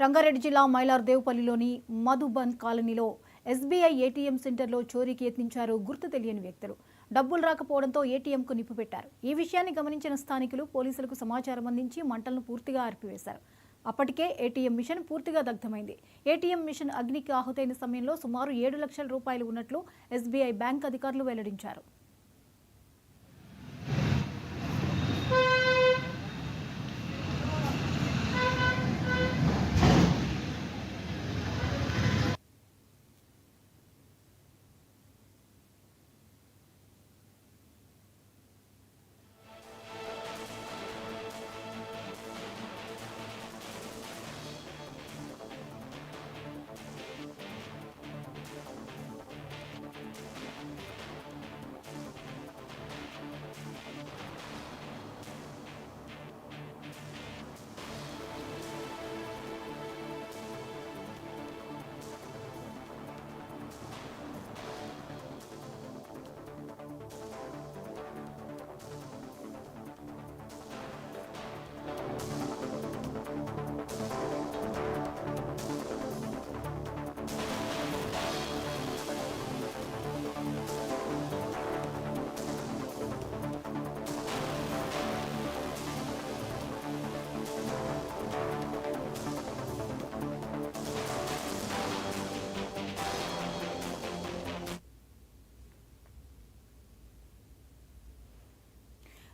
రంగారెడ్డి జిల్లా మైలార్దేవ్పల్లిలోని మధుబన్ కాలనీలో SBI ATM సెంటర్లో చోరీకి యత్నించారు గుర్తు తెలియని వ్యక్తులు. డబ్బులు రాకపోవడంతో ఏటీఎంకు నిప్పు పెట్టారు. ఈ విషయాన్ని గమనించిన స్థానికులు పోలీసులకు సమాచారం అందించి మంటలను పూర్తిగా ఆర్పివేశారు. అప్పటికే ఏటీఎం మిషన్ పూర్తిగా దగ్ధమైంది. ఏటీఎం మిషన్ అగ్నికి ఆహుతైన సమయంలో సుమారు 7 లక్షల రూపాయలు ఉన్నట్లు ఎస్బీఐ బ్యాంక్ అధికారులు వెల్లడించారు.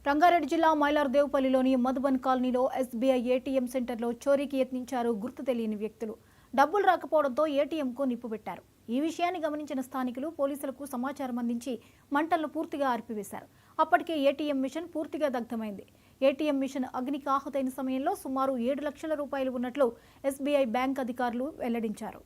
రంగారెడ్డి జిల్లా మైలార్దేవ్పల్లిలోని మధుబన్ కాలనీలో ఎస్బీఐ ఏటీఎం సెంటర్లో చోరీకి యత్నించారు గుర్తు తెలియని వ్యక్తులు. డబ్బులు రాకపోవడంతో ఏటీఎంకు నిప్పు పెట్టారు. ఈ విషయాన్ని గమనించిన స్థానికులు పోలీసులకు సమాచారం అందించి మంటలను పూర్తిగా ఆర్పివేశారు. అప్పటికే ఏటీఎం మిషన్ పూర్తిగా దగ్ధమైంది. ఏటీఎం మిషన్ అగ్నికి ఆహుతైన సమయంలో సుమారు 7 లక్షల రూపాయలు ఉన్నట్లు ఎస్బీఐ బ్యాంక్ అధికారులు వెల్లడించారు.